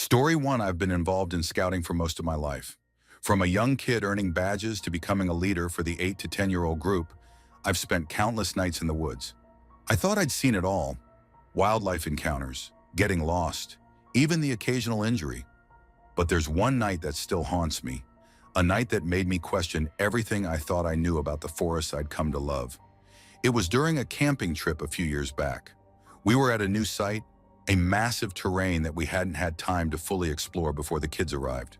Story one, I've been involved in scouting for most of my life. From a young kid earning badges to becoming a leader for the 8 to 10-year-old group, I've spent countless nights in the woods. I thought I'd seen it all: wildlife encounters, getting lost, even the occasional injury. But there's one night that still haunts me, a night that made me question everything I thought I knew about the forest I'd come to love. It was during a camping trip a few years back. We were at a new site, a massive terrain that we hadn't had time to fully explore before the kids arrived.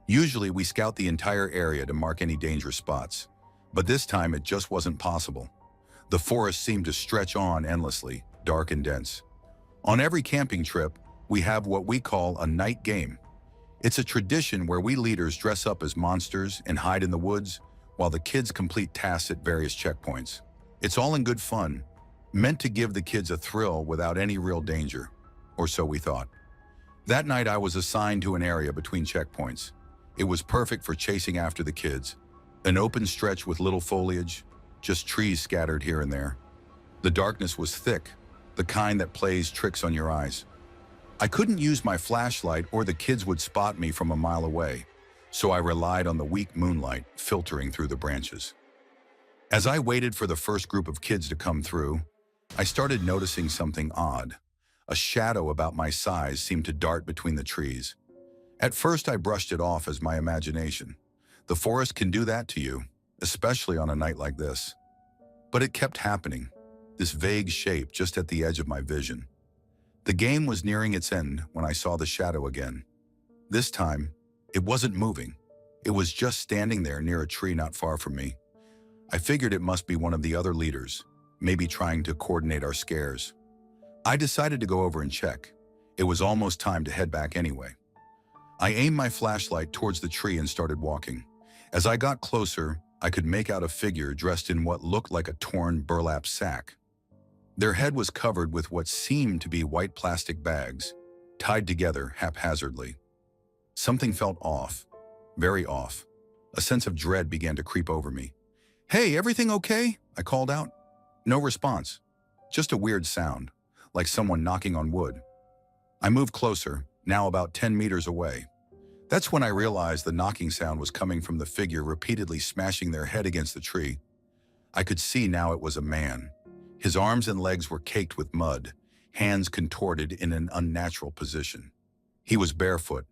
Usually we scout the entire area to mark any dangerous spots, but this time it just wasn't possible. The forest seemed to stretch on endlessly, dark and dense. On every camping trip, we have what we call a night game. It's a tradition where we leaders dress up as monsters and hide in the woods while the kids complete tasks at various checkpoints. It's all in good fun, meant to give the kids a thrill without any real danger, or so we thought. That night I was assigned to an area between checkpoints. It was perfect for chasing after the kids. An open stretch with little foliage, just trees scattered here and there. The darkness was thick, the kind that plays tricks on your eyes. I couldn't use my flashlight or the kids would spot me from a mile away, so I relied on the weak moonlight filtering through the branches. As I waited for the first group of kids to come through, I started noticing something odd. A shadow about my size seemed to dart between the trees. At first I brushed it off as my imagination. The forest can do that to you, especially on a night like this. But it kept happening, this vague shape just at the edge of my vision. The game was nearing its end when I saw the shadow again. This time, it wasn't moving. It was just standing there near a tree not far from me. I figured it must be one of the other leaders, maybe trying to coordinate our scares. I decided to go over and check. It was almost time to head back anyway. I aimed my flashlight towards the tree and started walking. As I got closer, I could make out a figure dressed in what looked like a torn burlap sack. Their head was covered with what seemed to be white plastic bags, tied together haphazardly. Something felt off, very off. A sense of dread began to creep over me. "Hey, everything okay?" I called out. No response, just a weird sound, like someone knocking on wood. I moved closer, now about 10 meters away. That's when I realized the knocking sound was coming from the figure repeatedly smashing their head against the tree. I could see now it was a man. His arms and legs were caked with mud, hands contorted in an unnatural position. He was barefoot.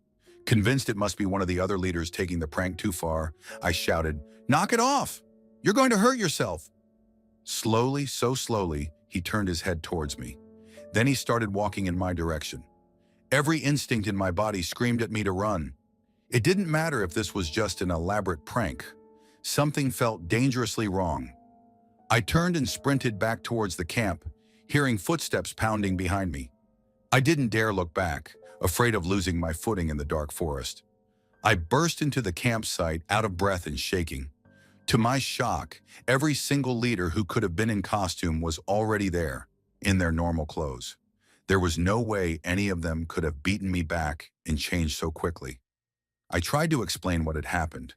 Convinced it must be one of the other leaders taking the prank too far, I shouted, "Knock it off! You're going to hurt yourself!" Slowly, so slowly, he turned his head towards me. Then he started walking in my direction. Every instinct in my body screamed at me to run. It didn't matter if this was just an elaborate prank. Something felt dangerously wrong. I turned and sprinted back towards the camp, hearing footsteps pounding behind me. I didn't dare look back, afraid of losing my footing in the dark forest. I burst into the campsite, out of breath and shaking. To my shock, every single leader who could have been in costume was already there, in their normal clothes. There was no way any of them could have beaten me back and changed so quickly. I tried to explain what had happened,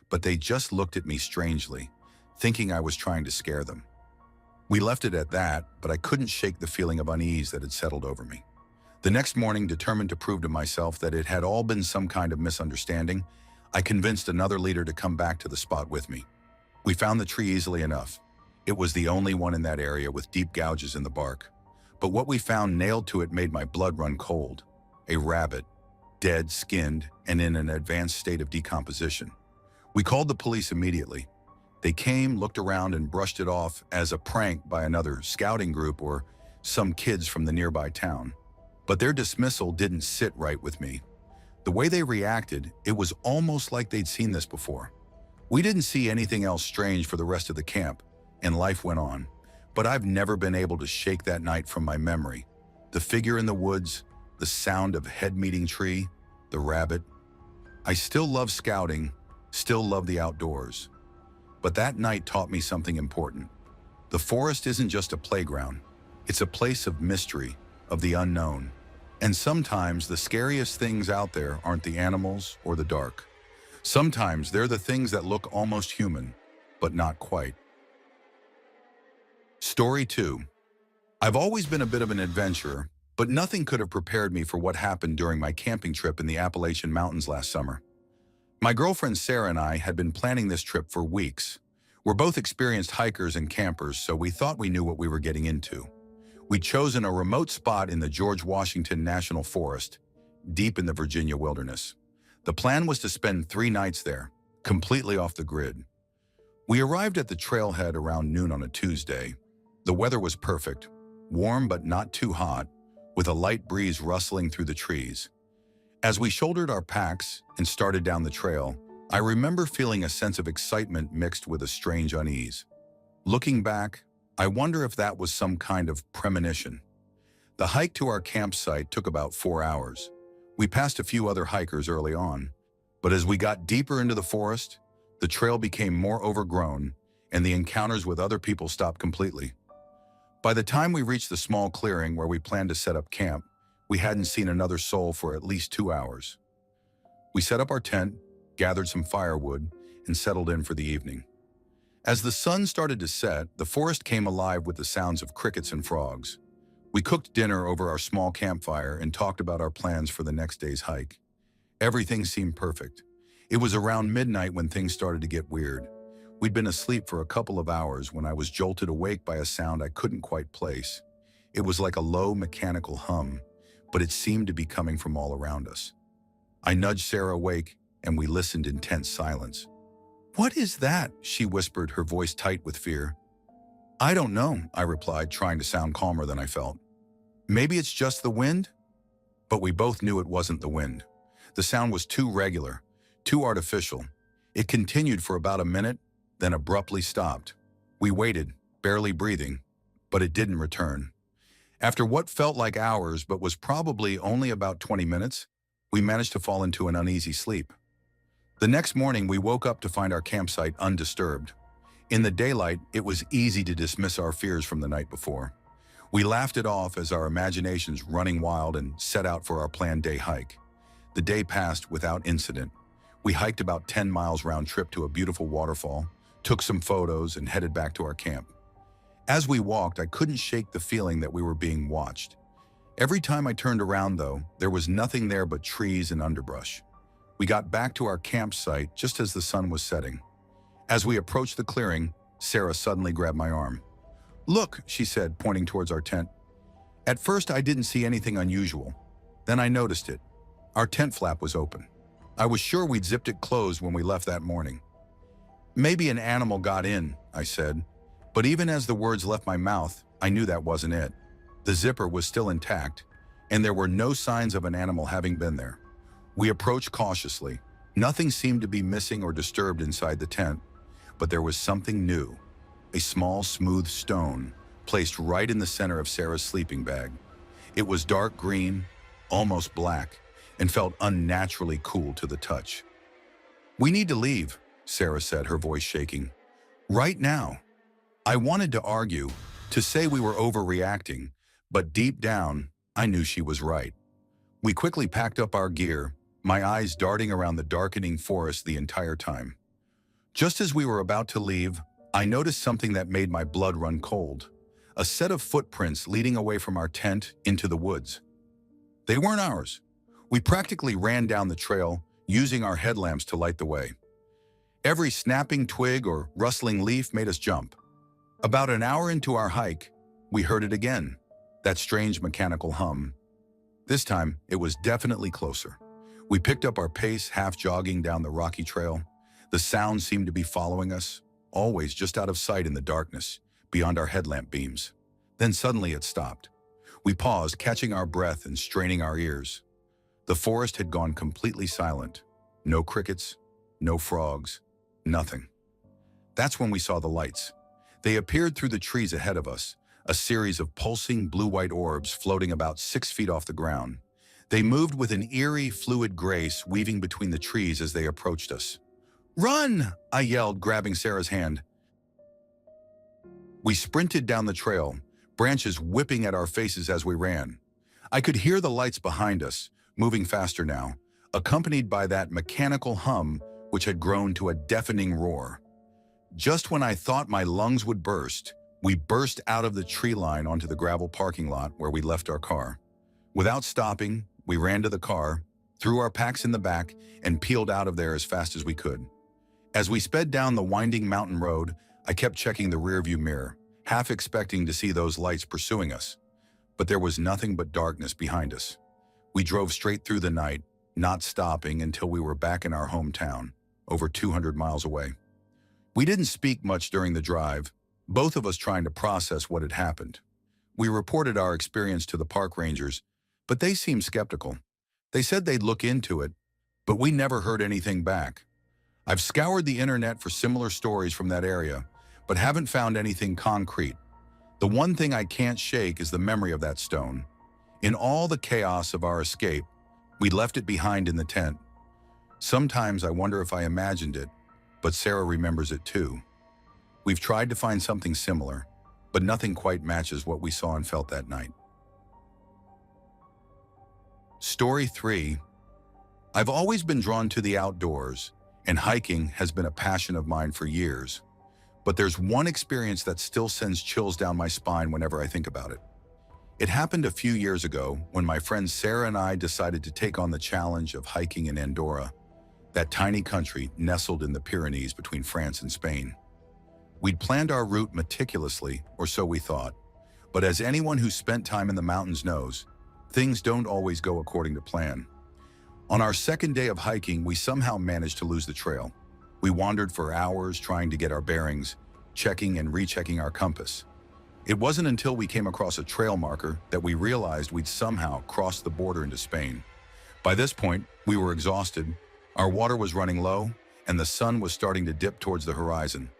but they just looked at me strangely, thinking I was trying to scare them. We left it at that, but I couldn't shake the feeling of unease that had settled over me. The next morning, determined to prove to myself that it had all been some kind of misunderstanding, I convinced another leader to come back to the spot with me. We found the tree easily enough. It was the only one in that area with deep gouges in the bark. But what we found nailed to it made my blood run cold. A rabbit, dead, skinned, and in an advanced state of decomposition. We called the police immediately. They came, looked around, and brushed it off as a prank by another scouting group or some kids from the nearby town. But their dismissal didn't sit right with me. The way they reacted, it was almost like they'd seen this before. We didn't see anything else strange for the rest of the camp, and life went on. But I've never been able to shake that night from my memory. The figure in the woods, the sound of head-meeting tree, the rabbit. I still love scouting, still love the outdoors. But that night taught me something important. The forest isn't just a playground. It's a place of mystery, of the unknown. And sometimes the scariest things out there aren't the animals or the dark. Sometimes they're the things that look almost human, but not quite. Story 2. I've always been a bit of an adventurer, But nothing could have prepared me for what happened during my camping trip in the Appalachian Mountains last summer. My girlfriend Sarah and I had been planning this trip for weeks. We're both experienced hikers and campers, so we thought we knew what we were getting into. We'd chosen a remote spot in the George Washington National Forest, deep in the Virginia wilderness. The plan was to spend 3 nights there, completely off the grid. We arrived at the trailhead around noon on a Tuesday. The weather was perfect, warm but not too hot, with a light breeze rustling through the trees. As we shouldered our packs and started down the trail, I remember feeling a sense of excitement mixed with a strange unease. Looking back, I wonder if that was some kind of premonition. The hike to our campsite took about 4 hours. We passed a few other hikers early on, but as we got deeper into the forest, the trail became more overgrown and the encounters with other people stopped completely. By the time we reached the small clearing where we planned to set up camp, we hadn't seen another soul for at least 2 hours. We set up our tent, gathered some firewood, and settled in for the evening. As the sun started to set, the forest came alive with the sounds of crickets and frogs. We cooked dinner over our small campfire and talked about our plans for the next day's hike. Everything seemed perfect. It was around midnight when things started to get weird. We'd been asleep for a couple of hours when I was jolted awake by a sound I couldn't quite place. It was like a low mechanical hum, but it seemed to be coming from all around us. I nudged Sarah awake, and we listened in tense silence. "What is that?" she whispered, her voice tight with fear. "I don't know," I replied, trying to sound calmer than I felt. "Maybe it's just the wind?" But we both knew it wasn't the wind. The sound was too regular, too artificial. It continued for about a minute, then abruptly stopped. We waited, barely breathing, but it didn't return. After what felt like hours but was probably only about 20 minutes, we managed to fall into an uneasy sleep. The next morning, we woke up to find our campsite undisturbed. In the daylight, it was easy to dismiss our fears from the night before. We laughed it off as our imaginations running wild and set out for our planned day hike. The day passed without incident. We hiked about 10 miles round trip to a beautiful waterfall, took some photos, and headed back to our camp. As we walked, I couldn't shake the feeling that we were being watched. Every time I turned around, though, there was nothing there but trees and underbrush. We got back to our campsite just as the sun was setting. As we approached the clearing, Sarah suddenly grabbed my arm. "Look," she said, pointing towards our tent. At first, I didn't see anything unusual. Then I noticed it. Our tent flap was open. I was sure we'd zipped it closed when we left that morning. "Maybe an animal got in," I said. But even as the words left my mouth, I knew that wasn't it. The zipper was still intact, and there were no signs of an animal having been there. We approached cautiously. Nothing seemed to be missing or disturbed inside the tent, but there was something new. A small, smooth stone placed right in the center of Sarah's sleeping bag. It was dark green, almost black, and felt unnaturally cool to the touch. "We need to leave," Sarah said, her voice shaking. "Right now." I wanted to argue, to say we were overreacting, but deep down, I knew she was right. We quickly packed up our gear, my eyes darting around the darkening forest the entire time. Just as we were about to leave, I noticed something that made my blood run cold. A set of footprints leading away from our tent into the woods. They weren't ours. We practically ran down the trail, using our headlamps to light the way. Every snapping twig or rustling leaf made us jump. About an hour into our hike, we heard it again, that strange mechanical hum. This time, it was definitely closer. We picked up our pace, half jogging down the rocky trail. The sound seemed to be following us, always just out of sight in the darkness, beyond our headlamp beams. Then suddenly it stopped. We paused, catching our breath and straining our ears. The forest had gone completely silent. No crickets, no frogs, nothing. That's when we saw the lights. They appeared through the trees ahead of us, a series of pulsing blue-white orbs floating about 6 feet off the ground. They moved with an eerie, fluid grace weaving between the trees as they approached us. "Run!" I yelled, grabbing Sarah's hand. We sprinted down the trail, branches whipping at our faces as we ran. I could hear the lights behind us, moving faster now, accompanied by that mechanical hum which had grown to a deafening roar. Just when I thought my lungs would burst, we burst out of the tree line onto the gravel parking lot where we left our car. Without stopping, we ran to the car, threw our packs in the back, and peeled out of there as fast as we could. As we sped down the winding mountain road, I kept checking the rearview mirror, half expecting to see those lights pursuing us. But there was nothing but darkness behind us. We drove straight through the night, not stopping until we were back in our hometown, over 200 miles away. We didn't speak much during the drive, both of us trying to process what had happened. We reported our experience to the park rangers, but they seemed skeptical. They said they'd look into it, but we never heard anything back. I've scoured the internet for similar stories from that area, but haven't found anything concrete. The one thing I can't shake is the memory of that stone. In all the chaos of our escape, we left it behind in the tent. Sometimes I wonder if I imagined it, but Sarah remembers it too. We've tried to find something similar, but nothing quite matches what we saw and felt that night. Story 3. I've always been drawn to the outdoors, and hiking has been a passion of mine for years. But there's one experience that still sends chills down my spine whenever I think about it. It happened a few years ago when my friend Sarah and I decided to take on the challenge of hiking in Andorra, that tiny country nestled in the Pyrenees between France and Spain. We'd planned our route meticulously, or so we thought. But as anyone who's spent time in the mountains knows, things don't always go according to plan. On our second day of hiking, we somehow managed to lose the trail. We wandered for hours trying to get our bearings, checking and rechecking our compass. It wasn't until we came across a trail marker that we realized we'd somehow crossed the border into Spain. By this point, we were exhausted, our water was running low, and the sun was starting to dip towards the horizon.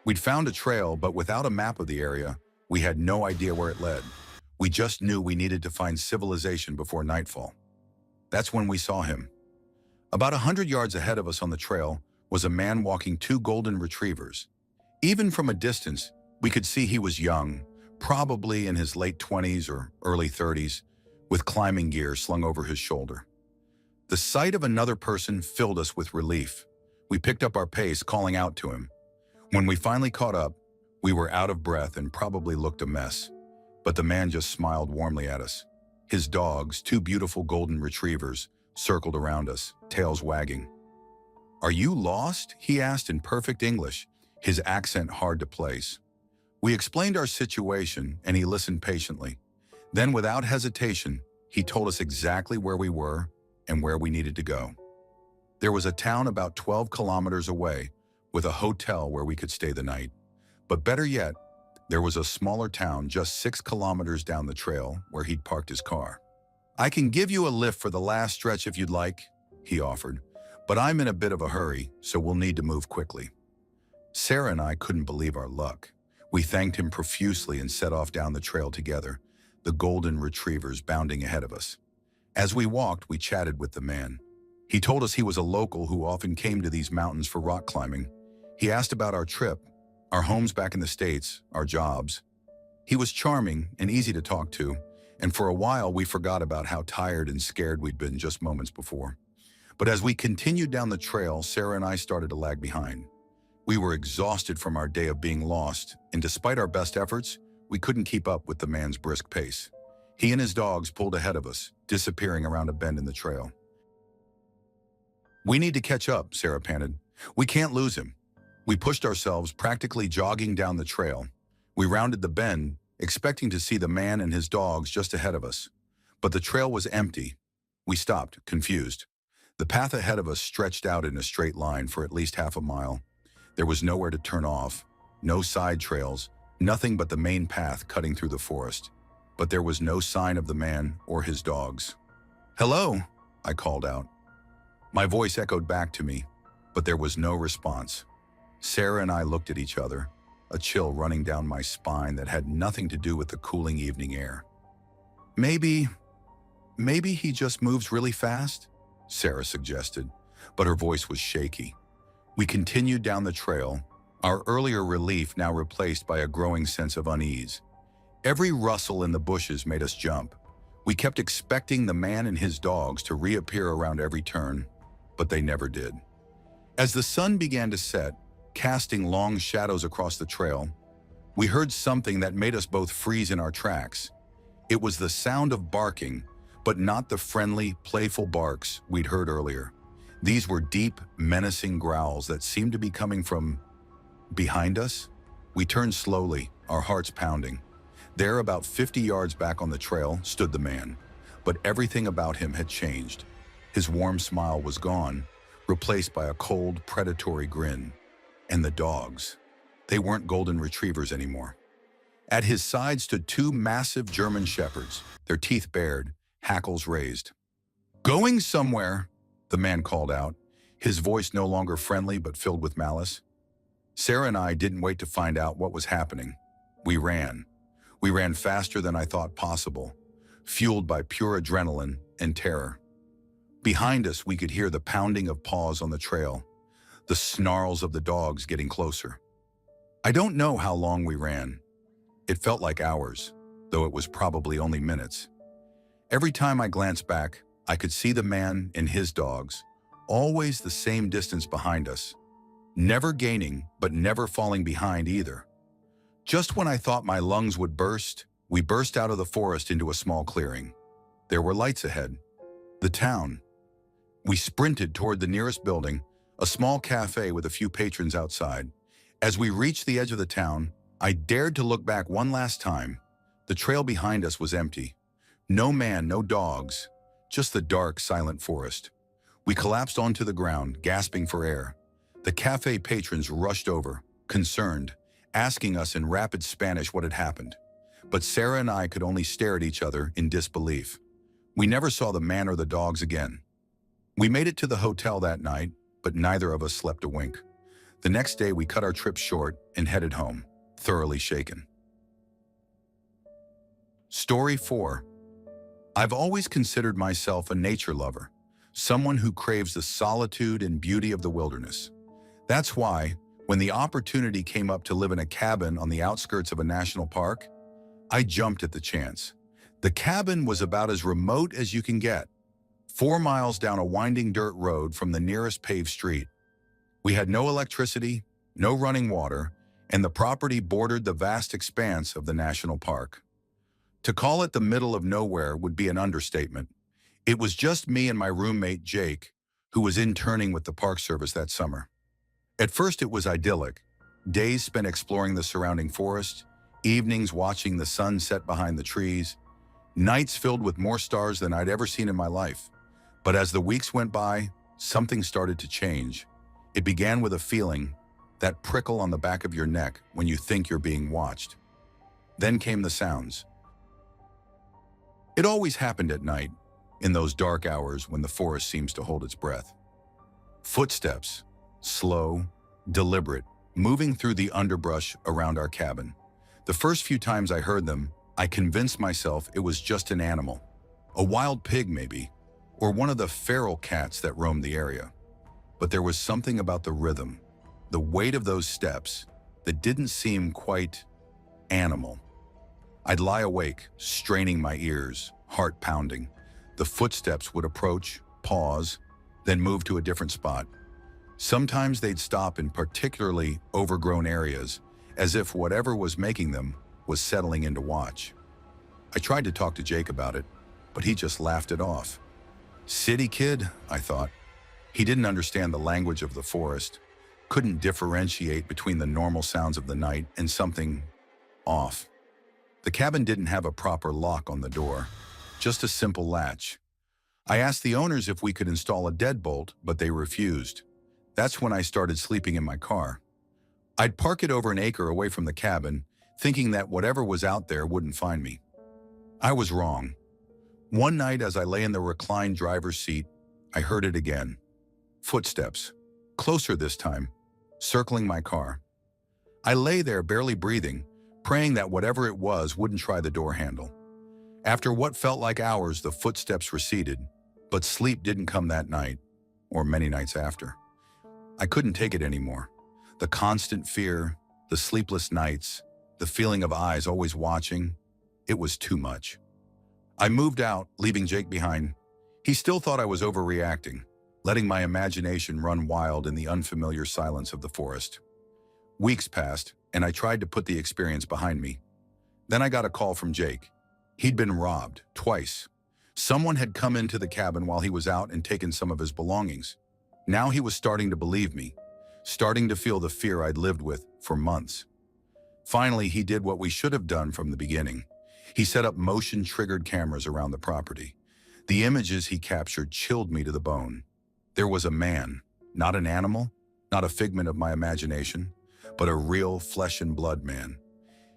We'd found a trail, but without a map of the area, we had no idea where it led. We just knew we needed to find civilization before nightfall. That's when we saw him. About 100 yards ahead of us on the trail was a man walking 2 golden retrievers. Even from a distance, we could see he was young, probably in his late 20s or early 30s, with climbing gear slung over his shoulder. The sight of another person filled us with relief. We picked up our pace, calling out to him. When we finally caught up, we were out of breath and probably looked a mess. But the man just smiled warmly at us. His dogs, 2 beautiful golden retrievers, circled around us, tails wagging. "Are you lost?" he asked in perfect English, his accent hard to place. We explained our situation, and he listened patiently. Then, without hesitation, he told us exactly where we were and where we needed to go. There was a town about 12 kilometers away, with a hotel where we could stay the night. But better yet, there was a smaller town just 6 kilometers down the trail where he'd parked his car. "I can give you a lift for the last stretch if you'd like," he offered, "but I'm in a bit of a hurry, so we'll need to move quickly." Sarah and I couldn't believe our luck. We thanked him profusely and set off down the trail together, the golden retrievers bounding ahead of us. As we walked, we chatted with the man. He told us he was a local who often came to these mountains for rock climbing. He asked about our trip, our homes back in the States, our jobs. He was charming and easy to talk to, and for a while we forgot about how tired and scared we'd been just moments before. But as we continued down the trail, Sarah and I started to lag behind. We were exhausted from our day of being lost, and despite our best efforts, we couldn't keep up with the man's brisk pace. He and his dogs pulled ahead of us, disappearing around a bend in the trail. "We need to catch up," Sarah panted. "We can't lose him." We pushed ourselves, practically jogging down the trail. We rounded the bend, expecting to see the man and his dogs just ahead of us. But the trail was empty. We stopped, confused. The path ahead of us stretched out in a straight line for at least half a mile. There was nowhere to turn off, no side trails, nothing but the main path cutting through the forest. But there was no sign of the man or his dogs. "Hello," I called out. My voice echoed back to me, but there was no response. Sarah and I looked at each other, a chill running down my spine that had nothing to do with the cooling evening air. Maybe he just moves really fast," Sarah suggested, but her voice was shaky. We continued down the trail, our earlier relief now replaced by a growing sense of unease. Every rustle in the bushes made us jump. We kept expecting the man and his dogs to reappear around every turn, but they never did. As the sun began to set, casting long shadows across the trail, we heard something that made us both freeze in our tracks. It was the sound of barking, but not the friendly, playful barks we'd heard earlier. These were deep, menacing growls that seemed to be coming from behind us. We turned slowly, our hearts pounding. There, about 50 yards back on the trail, stood the man. But everything about him had changed. His warm smile was gone, replaced by a cold, predatory grin. And the dogs. They weren't golden retrievers anymore. At his side stood two massive German shepherds, their teeth bared, hackles raised. "Going somewhere," the man called out, his voice no longer friendly but filled with malice. Sarah and I didn't wait to find out what was happening. We ran. We ran faster than I thought possible, fueled by pure adrenaline and terror. Behind us, we could hear the pounding of paws on the trail, the snarls of the dogs getting closer. I don't know how long we ran. It felt like hours, though it was probably only minutes. Every time I glanced back, I could see the man and his dogs, always the same distance behind us, never gaining but never falling behind either. Just when I thought my lungs would burst, we burst out of the forest into a small clearing. There were lights ahead. The town. We sprinted toward the nearest building, a small cafe with a few patrons outside. As we reached the edge of the town, I dared to look back one last time. The trail behind us was empty. No man, no dogs, just the dark, silent forest. We collapsed onto the ground, gasping for air. The cafe patrons rushed over, concerned, asking us in rapid Spanish what had happened. But Sarah and I could only stare at each other in disbelief. We never saw the man or the dogs again. We made it to the hotel that night, but neither of us slept a wink. The next day, we cut our trip short and headed home, thoroughly shaken. Story 4. I've always considered myself a nature lover, someone who craves the solitude and beauty of the wilderness. That's why, when the opportunity came up to live in a cabin on the outskirts of a national park, I jumped at the chance. The cabin was about as remote as you can get, 4 miles down a winding dirt road from the nearest paved street. We had no electricity, no running water, and the property bordered the vast expanse of the national park. To call it the middle of nowhere would be an understatement. It was just me and my roommate Jake, who was interning with the Park Service that summer. At first it was idyllic, days spent exploring the surrounding forest, evenings watching the sun set behind the trees, nights filled with more stars than I'd ever seen in my life. But as the weeks went by, something started to change. It began with a feeling, that prickle on the back of your neck when you think you're being watched. Then came the sounds. It always happened at night, in those dark hours when the forest seems to hold its breath. Footsteps, slow, deliberate, moving through the underbrush around our cabin. The first few times I heard them, I convinced myself it was just an animal, a wild pig maybe, or one of the feral cats that roamed the area. But there was something about the rhythm, the weight of those steps, that didn't seem quite animal. I'd lie awake, straining my ears, heart pounding. The footsteps would approach, pause, then move to a different spot. Sometimes they'd stop in particularly overgrown areas, as if whatever was making them was settling in to watch. I tried to talk to Jake about it, but he just laughed it off. City kid, I thought. He didn't understand the language of the forest, couldn't differentiate between the normal sounds of the night and something off. The cabin didn't have a proper lock on the door, just a simple latch. I asked the owners if we could install a deadbolt, but they refused. That's when I started sleeping in my car. I'd park it over an acre away from the cabin, thinking that whatever was out there wouldn't find me. I was wrong. One night as I lay in the reclined driver's seat, I heard it again. Footsteps, closer this time, circling my car. I lay there barely breathing, praying that whatever it was wouldn't try the door handle. After what felt like hours, the footsteps receded, but sleep didn't come that night, or many nights after. I couldn't take it anymore. The constant fear, the sleepless nights, the feeling of eyes always watching, it was too much. I moved out, leaving Jake behind. He still thought I was overreacting, letting my imagination run wild in the unfamiliar silence of the forest. Weeks passed, and I tried to put the experience behind me. Then I got a call from Jake. He'd been robbed, twice. Someone had come into the cabin while he was out and taken some of his belongings. Now he was starting to believe me, starting to feel the fear I'd lived with for months. Finally, he did what we should have done from the beginning. He set up motion-triggered cameras around the property. The images he captured chilled me to the bone. There was a man, not an animal, not a figment of my imagination, but a real flesh-and-blood man.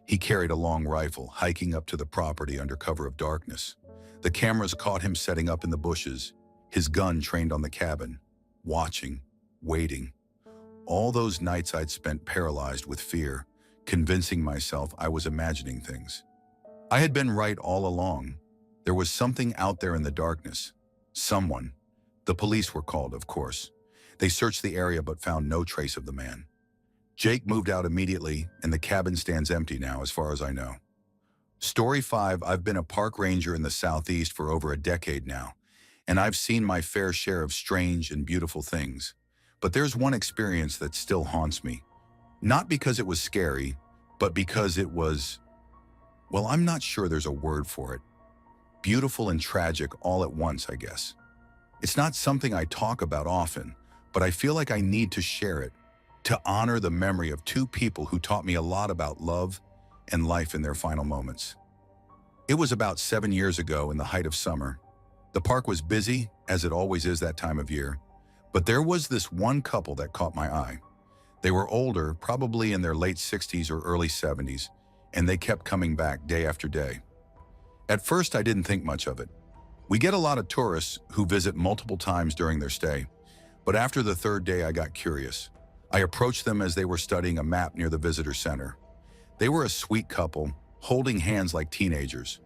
He carried a long rifle, hiking up to the property under cover of darkness. The cameras caught him setting up in the bushes, his gun trained on the cabin, watching, waiting. All those nights I'd spent paralyzed with fear, convincing myself I was imagining things. I had been right all along. There was something out there in the darkness. Someone. The police were called, of course. They searched the area but found no trace of the man. Jake moved out immediately, and the cabin stands empty now, as far as I know. Story 5, I've been a park ranger in the Southeast for over a decade now, and I've seen my fair share of strange and beautiful things. But there's one experience that still haunts me. Not because it was scary, but because it was, well, I'm not sure there's a word for it. Beautiful and tragic all at once, I guess. It's not something I talk about often, but I feel like I need to share it, to honor the memory of two people who taught me a lot about love and life in their final moments. It was about 7 years ago in the height of summer. The park was busy, as it always is that time of year, but there was this one couple that caught my eye. They were older, probably in their late 60s or early 70s, and they kept coming back day after day. At first, I didn't think much of it. We get a lot of tourists who visit multiple times during their stay, but after the third day, I got curious. I approached them as they were studying a map near the visitor center. They were a sweet couple, holding hands like teenagers.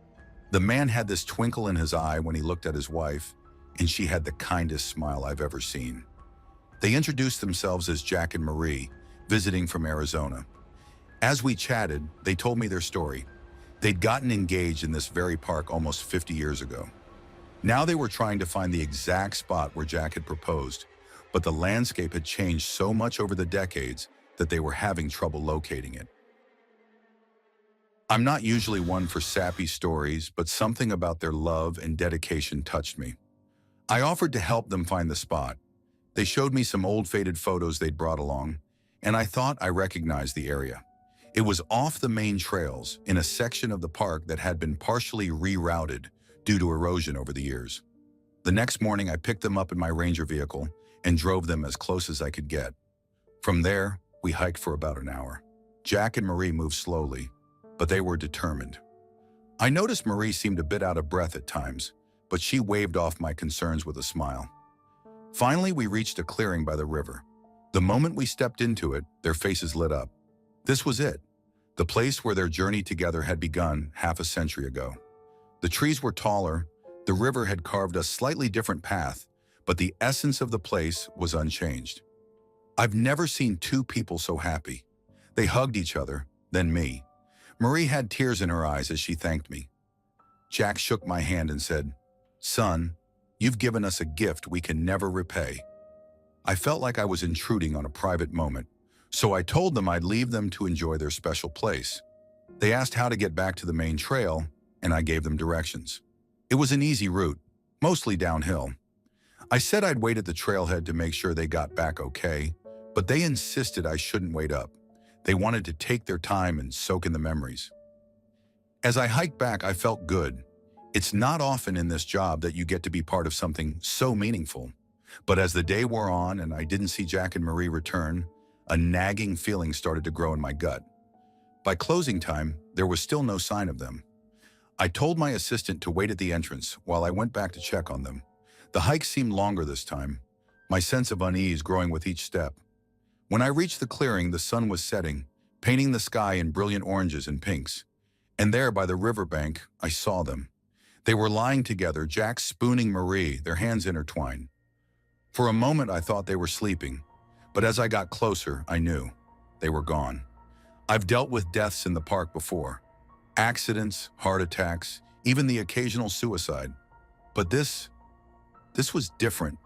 The man had this twinkle in his eye when he looked at his wife, and she had the kindest smile I've ever seen. They introduced themselves as Jack and Marie, visiting from Arizona. As we chatted, they told me their story. They'd gotten engaged in this very park almost 50 years ago. Now they were trying to find the exact spot where Jack had proposed, but the landscape had changed so much over the decades that they were having trouble locating it. I'm not usually one for sappy stories, but something about their love and dedication touched me. I offered to help them find the spot. They showed me some old faded photos they'd brought along, and I thought I recognized the area. It was off the main trails in a section of the park that had been partially rerouted due to erosion over the years. The next morning, I picked them up in my Ranger vehicle and drove them as close as I could get. From there, we hiked for about an hour. Jack and Marie moved slowly, but they were determined. I noticed Marie seemed a bit out of breath at times, but she waved off my concerns with a smile. Finally, we reached a clearing by the river. The moment we stepped into it, their faces lit up. This was it, the place where their journey together had begun half a century ago. The trees were taller, the river had carved a slightly different path, but the essence of the place was unchanged. I've never seen two people so happy. They hugged each other, then me. Marie had tears in her eyes as she thanked me. Jack shook my hand and said, "Son, you've given us a gift we can never repay." I felt like I was intruding on a private moment, so I told them I'd leave them to enjoy their special place. They asked how to get back to the main trail, and I gave them directions. It was an easy route, mostly downhill. I said I'd wait at the trailhead to make sure they got back okay, but they insisted I shouldn't wait up. They wanted to take their time and soak in the memories. As I hiked back, I felt good. It's not often in this job that you get to be part of something so meaningful. But as the day wore on and I didn't see Jack and Marie return, a nagging feeling started to grow in my gut. By closing time, there was still no sign of them. I told my assistant to wait at the entrance while I went back to check on them. The hike seemed longer this time, my sense of unease growing with each step. When I reached the clearing, the sun was setting, painting the sky in brilliant oranges and pinks. And there by the riverbank, I saw them. They were lying together, Jack spooning Marie, their hands intertwined. For a moment, I thought they were sleeping, but as I got closer, I knew they were gone. I've dealt with deaths in the park before. Accidents, heart attacks, even the occasional suicide. But this was different.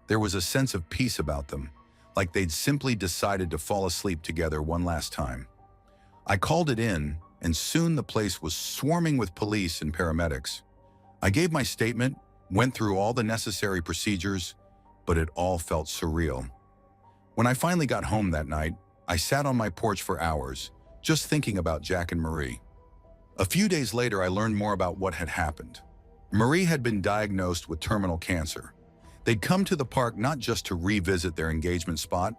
There was a sense of peace about them, like they'd simply decided to fall asleep together one last time. I called it in, and soon the place was swarming with police and paramedics. I gave my statement, went through all the necessary procedures, but it all felt surreal. When I finally got home that night, I sat on my porch for hours, just thinking about Jack and Marie. A few days later, I learned more about what had happened. Marie had been diagnosed with terminal cancer. They'd come to the park not just to revisit their engagement spot,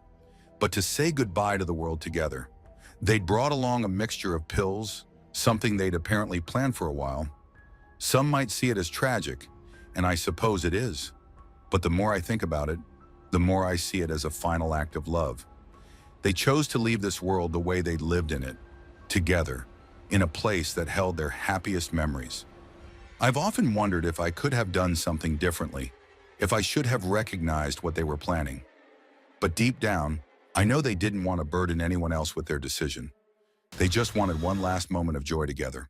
but to say goodbye to the world together. They'd brought along a mixture of pills, something they'd apparently planned for a while. Some might see it as tragic, and I suppose it is. But the more I think about it, the more I see it as a final act of love. They chose to leave this world the way they'd lived in it, together, in a place that held their happiest memories. I've often wondered if I could have done something differently, if I should have recognized what they were planning. But deep down, I know they didn't want to burden anyone else with their decision. They just wanted one last moment of joy together.